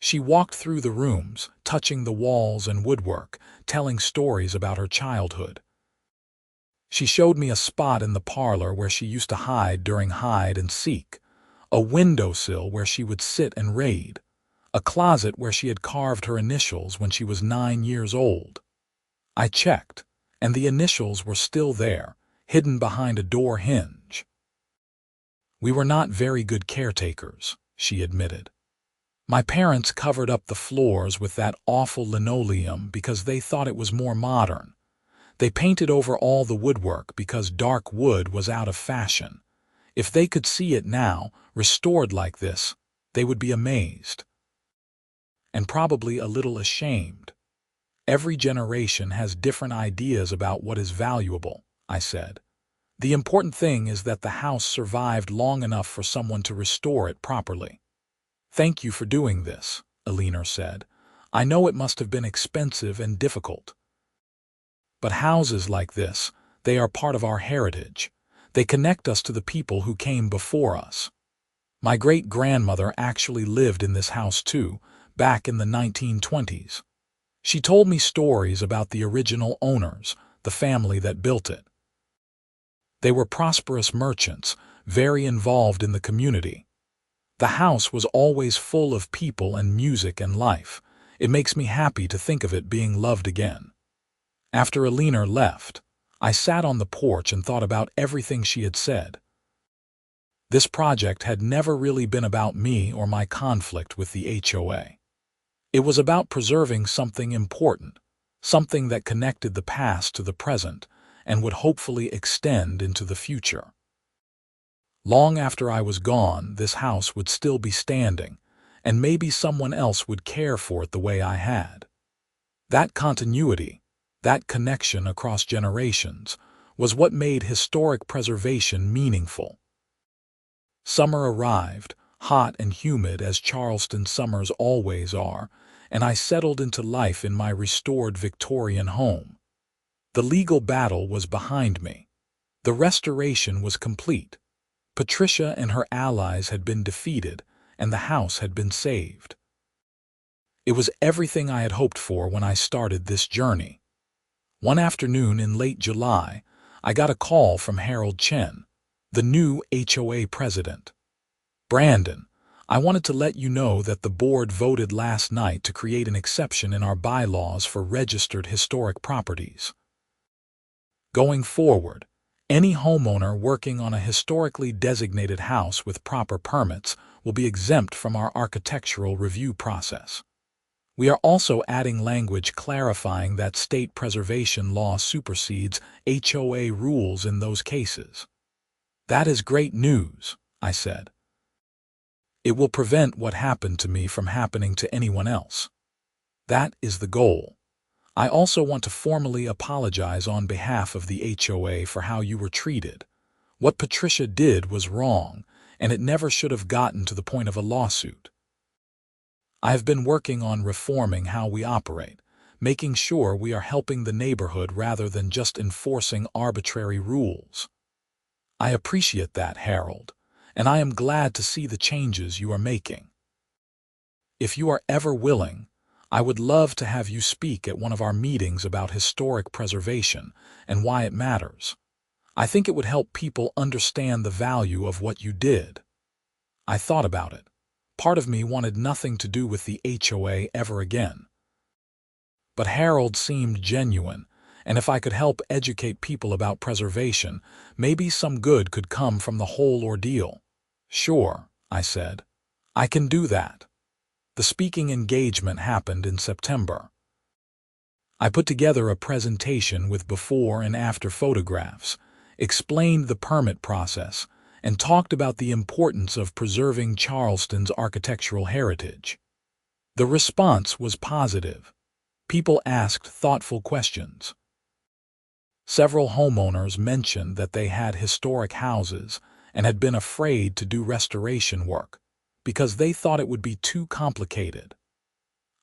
She walked through the rooms, touching the walls and woodwork, telling stories about her childhood. She showed me a spot in the parlor where she used to hide during hide and seek, a windowsill where she would sit and read, a closet where she had carved her initials when she was 9 years old. I checked, and the initials were still there, hidden behind a door hinge. "We were not very good caretakers," she admitted. "My parents covered up the floors with that awful linoleum because they thought it was more modern. They painted over all the woodwork because dark wood was out of fashion. If they could see it now, restored like this, they would be amazed. And probably a little ashamed. Every generation has different ideas about what is valuable," I said. "The important thing is that the house survived long enough for someone to restore it properly." "Thank you for doing this," Alina said. "I know it must have been expensive and difficult. But houses like this, they are part of our heritage. They connect us to the people who came before us. My great-grandmother actually lived in this house too, back in the 1920s. She told me stories about the original owners, the family that built it. They were prosperous merchants, very involved in the community. The house was always full of people and music and life. It makes me happy to think of it being loved again." After Alina left, I sat on the porch and thought about everything she had said. This project had never really been about me or my conflict with the HOA. It was about preserving something important, something that connected the past to the present and would hopefully extend into the future. Long after I was gone, this house would still be standing, and maybe someone else would care for it the way I had. That continuity, that connection across generations, was what made historic preservation meaningful. Summer arrived, hot and humid as Charleston summers always are, and I settled into life in my restored Victorian home. The legal battle was behind me. The restoration was complete. Patricia and her allies had been defeated, and the house had been saved. It was everything I had hoped for when I started this journey. One afternoon in late July, I got a call from Harold Chen, the new HOA president. "Brandon, I wanted to let you know that the board voted last night to create an exception in our bylaws for registered historic properties. Going forward, any homeowner working on a historically designated house with proper permits will be exempt from our architectural review process. We are also adding language clarifying that state preservation law supersedes HOA rules in those cases." "That is great news," I said. "It will prevent what happened to me from happening to anyone else. That is the goal. I also want to formally apologize on behalf of the HOA for how you were treated. What Patricia did was wrong, and it never should have gotten to the point of a lawsuit. I have been working on reforming how we operate, making sure we are helping the neighborhood rather than just enforcing arbitrary rules. I appreciate that, Harold, and I am glad to see the changes you are making. If you are ever willing, I would love to have you speak at one of our meetings about historic preservation and why it matters. I think it would help people understand the value of what you did." I thought about it. Part of me wanted nothing to do with the HOA ever again. But Harold seemed genuine, and if I could help educate people about preservation, maybe some good could come from the whole ordeal. "Sure," I said. "I can do that." The speaking engagement happened in September. I put together a presentation with before and after photographs, explained the permit process, and talked about the importance of preserving Charleston's architectural heritage. The response was positive. People asked thoughtful questions. Several homeowners mentioned that they had historic houses and had been afraid to do restoration work because they thought it would be too complicated.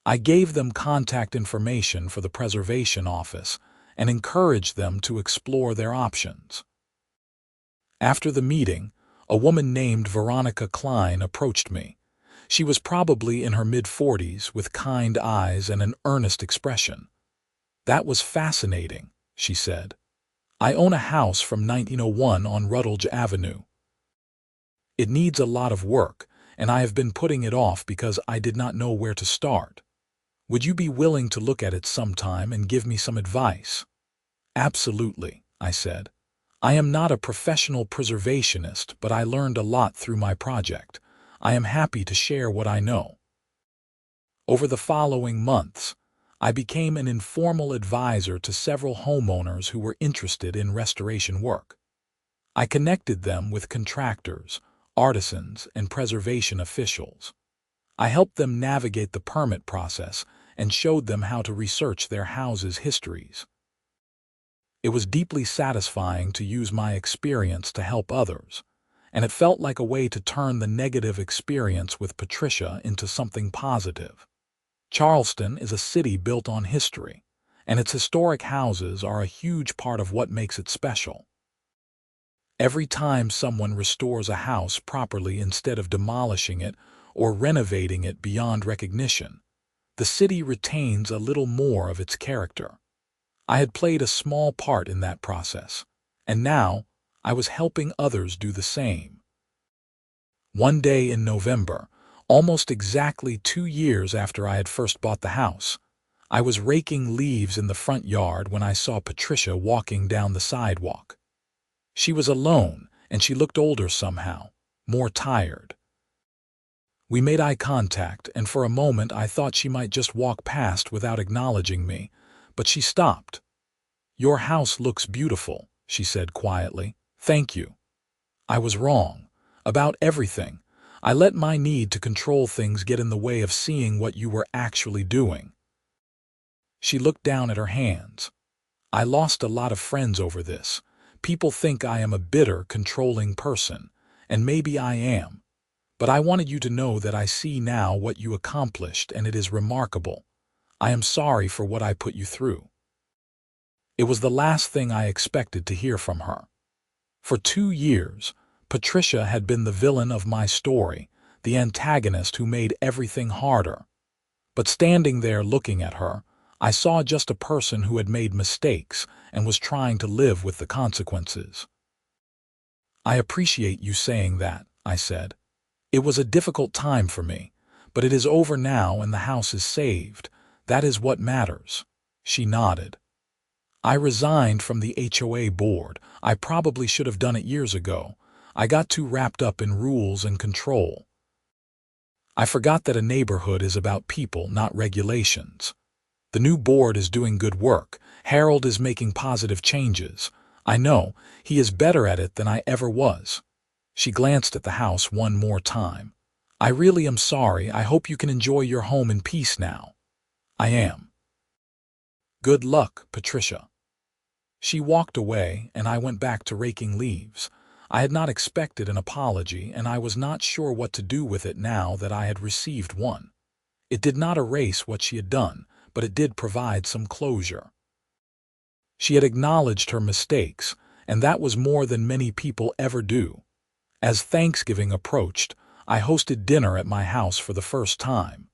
I gave them contact information for the preservation office and encouraged them to explore their options. After the meeting, a woman named Veronica Klein approached me. She was probably in her mid-40s with kind eyes and an earnest expression. "That was fascinating," she said. "I own a house from 1901 on Rutledge Avenue. It needs a lot of work, and I have been putting it off because I did not know where to start. Would you be willing to look at it sometime and give me some advice?" "Absolutely," I said. "I am not a professional preservationist, but I learned a lot through my project. I am happy to share what I know." Over the following months, I became an informal advisor to several homeowners who were interested in restoration work. I connected them with contractors, artisans, and preservation officials. I helped them navigate the permit process and showed them how to research their houses' histories. It was deeply satisfying to use my experience to help others, and it felt like a way to turn the negative experience with Patricia into something positive. Charleston is a city built on history, and its historic houses are a huge part of what makes it special. Every time someone restores a house properly instead of demolishing it or renovating it beyond recognition, the city retains a little more of its character. I had played a small part in that process, and now I was helping others do the same. One day in November, almost exactly 2 years after I had first bought the house, I was raking leaves in the front yard when I saw Patricia walking down the sidewalk. She was alone, and she looked older somehow, more tired. We made eye contact, and for a moment I thought she might just walk past without acknowledging me, but she stopped. "Your house looks beautiful," she said quietly. "Thank you. I was wrong. About everything. I let my need to control things get in the way of seeing what you were actually doing." She looked down at her hands. "I lost a lot of friends over this. People think I am a bitter, controlling person, and maybe I am. But I wanted you to know that I see now what you accomplished, and it is remarkable. I am sorry for what I put you through." It was the last thing I expected to hear from her. For 2 years, Patricia had been the villain of my story, the antagonist who made everything harder. But standing there looking at her, I saw just a person who had made mistakes and was trying to live with the consequences. "I appreciate you saying that," I said. "It was a difficult time for me, but it is over now and the house is saved. That is what matters." She nodded. "I resigned from the HOA board. I probably should have done it years ago. I got too wrapped up in rules and control. I forgot that a neighborhood is about people, not regulations. The new board is doing good work. Harold is making positive changes. I know, he is better at it than I ever was." She glanced at the house one more time. "I really am sorry. I hope you can enjoy your home in peace now." "I am." "Good luck, Patricia." She walked away, and I went back to raking leaves. I had not expected an apology, and I was not sure what to do with it now that I had received one. It did not erase what she had done, but it did provide some closure. She had acknowledged her mistakes, and that was more than many people ever do. As Thanksgiving approached, I hosted dinner at my house for the first time.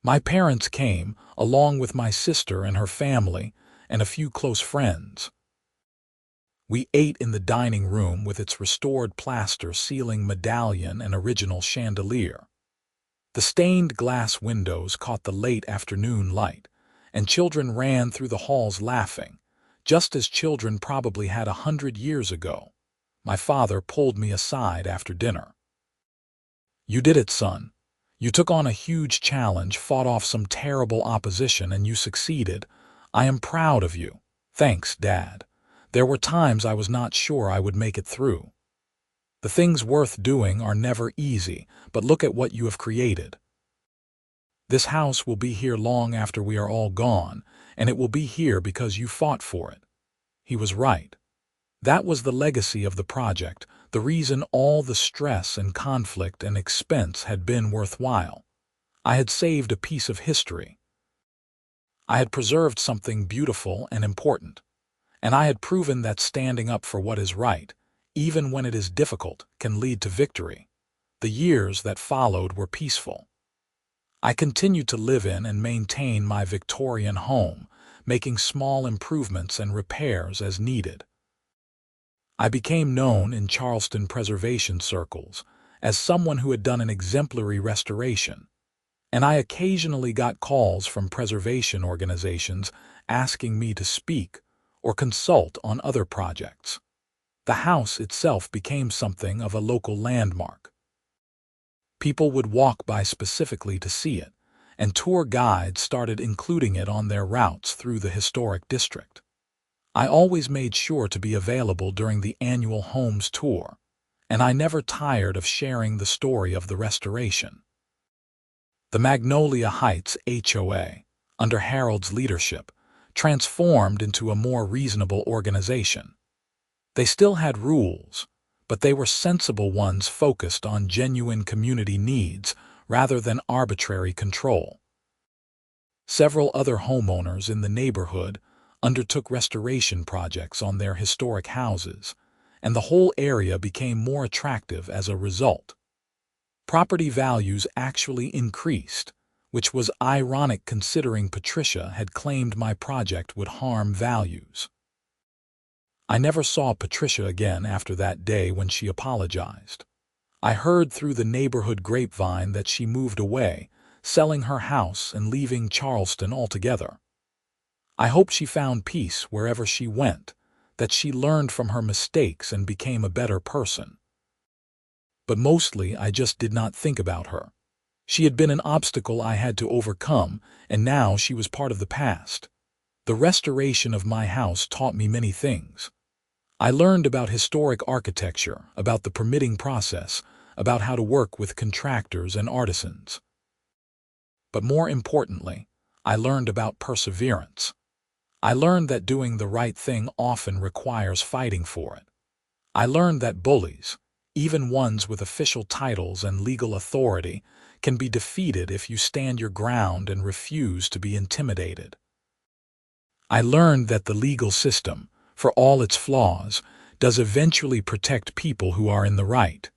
My parents came, along with my sister and her family, and a few close friends. We ate in the dining room with its restored plaster ceiling medallion and original chandelier. The stained glass windows caught the late afternoon light, and children ran through the halls laughing, just as children probably had 100 years ago. My father pulled me aside after dinner. "You did it, son. You took on a huge challenge, fought off some terrible opposition, and you succeeded. I am proud of you." "Thanks, Dad. There were times I was not sure I would make it through." "The things worth doing are never easy, but look at what you have created. This house will be here long after we are all gone, and it will be here because you fought for it." He was right. That was the legacy of the project, the reason all the stress and conflict and expense had been worthwhile. I had saved a piece of history. I had preserved something beautiful and important. And I had proven that standing up for what is right, even when it is difficult, can lead to victory. The years that followed were peaceful. I continued to live in and maintain my Victorian home, making small improvements and repairs as needed. I became known in Charleston preservation circles as someone who had done an exemplary restoration, and I occasionally got calls from preservation organizations asking me to speak or consult on other projects. The house itself became something of a local landmark. People would walk by specifically to see it, and tour guides started including it on their routes through the historic district. I always made sure to be available during the annual Homes tour, and I never tired of sharing the story of the restoration. The Magnolia Heights HOA, under Harold's leadership, transformed into a more reasonable organization. They still had rules, but they were sensible ones focused on genuine community needs rather than arbitrary control. Several other homeowners in the neighborhood undertook restoration projects on their historic houses, and the whole area became more attractive as a result. Property values actually increased, which was ironic considering Patricia had claimed my project would harm values. I never saw Patricia again after that day when she apologized. I heard through the neighborhood grapevine that she moved away, selling her house and leaving Charleston altogether. I hope she found peace wherever she went, that she learned from her mistakes and became a better person. But mostly I just did not think about her. She had been an obstacle I had to overcome, and now she was part of the past. The restoration of my house taught me many things. I learned about historic architecture, about the permitting process, about how to work with contractors and artisans. But more importantly, I learned about perseverance. I learned that doing the right thing often requires fighting for it. I learned that bullies, even ones with official titles and legal authority, can be defeated if you stand your ground and refuse to be intimidated. I learned that the legal system, for all its flaws, does eventually protect people who are in the right.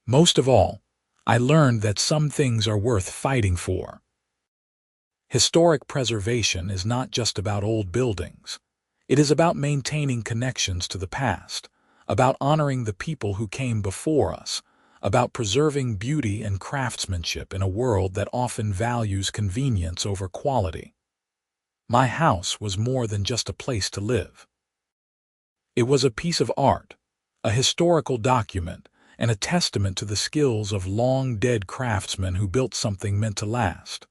Most of all, I learned that some things are worth fighting for. Historic preservation is not just about old buildings. It is about maintaining connections to the past, about honoring the people who came before us, about preserving beauty and craftsmanship in a world that often values convenience over quality. My house was more than just a place to live. It was a piece of art, a historical document, and a testament to the skills of long-dead craftsmen who built something meant to last.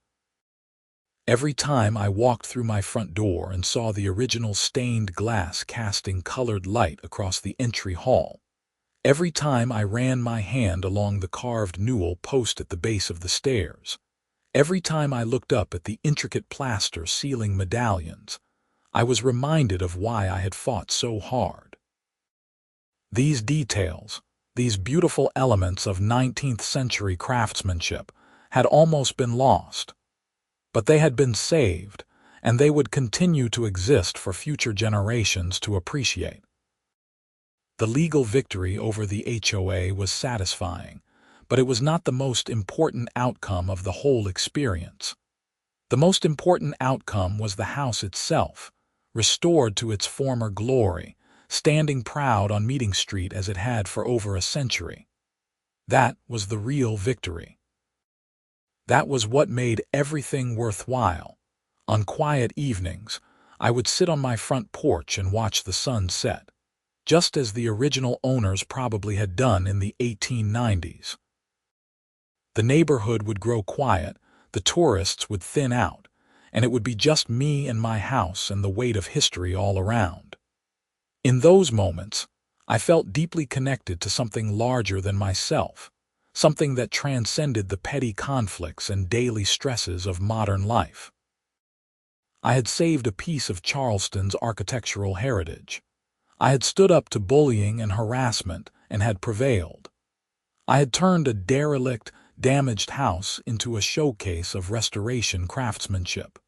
Every time I walked through my front door and saw the original stained glass casting colored light across the entry hall, every time I ran my hand along the carved newel post at the base of the stairs, every time I looked up at the intricate plaster ceiling medallions, I was reminded of why I had fought so hard. These details, these beautiful elements of 19th century craftsmanship, had almost been lost. But they had been saved, and they would continue to exist for future generations to appreciate. The legal victory over the HOA was satisfying, but it was not the most important outcome of the whole experience. The most important outcome was the house itself, restored to its former glory, standing proud on Meeting Street as it had for over a century. That was the real victory. That was what made everything worthwhile, On quiet evenings, I would sit on my front porch and watch the sun set, just as the original owners probably had done in the 1890s. The neighborhood would grow quiet, the tourists would thin out, and it would be just me and my house and the weight of history all around. In those moments, I felt deeply connected to something larger than myself, something that transcended the petty conflicts and daily stresses of modern life. I had saved a piece of Charleston's architectural heritage. I had stood up to bullying and harassment and had prevailed. I had turned a derelict, damaged house into a showcase of restoration craftsmanship.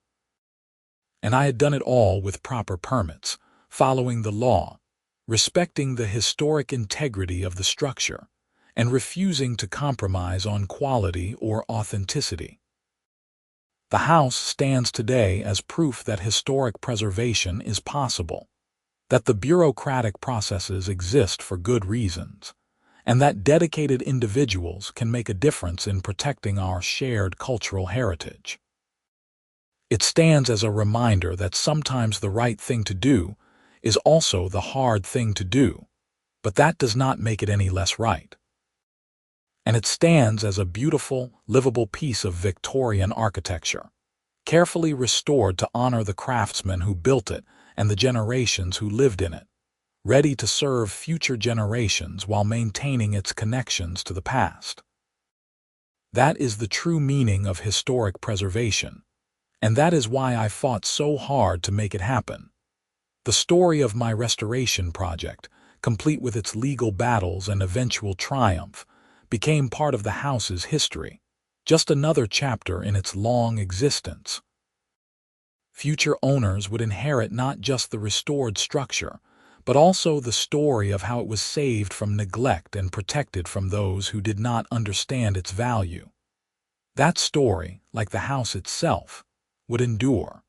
And I had done it all with proper permits, following the law, respecting the historic integrity of the structure, and refusing to compromise on quality or authenticity. The house stands today as proof that historic preservation is possible, that the bureaucratic processes exist for good reasons, and that dedicated individuals can make a difference in protecting our shared cultural heritage. It stands as a reminder that sometimes the right thing to do is also the hard thing to do, but that does not make it any less right. And it stands as a beautiful, livable piece of Victorian architecture, carefully restored to honor the craftsmen who built it and the generations who lived in it, ready to serve future generations while maintaining its connections to the past. That is the true meaning of historic preservation, and that is why I fought so hard to make it happen. The story of my restoration project, complete with its legal battles and eventual triumph, became part of the house's history, just another chapter in its long existence. Future owners would inherit not just the restored structure, but also the story of how it was saved from neglect and protected from those who did not understand its value. That story, like the house itself, would endure.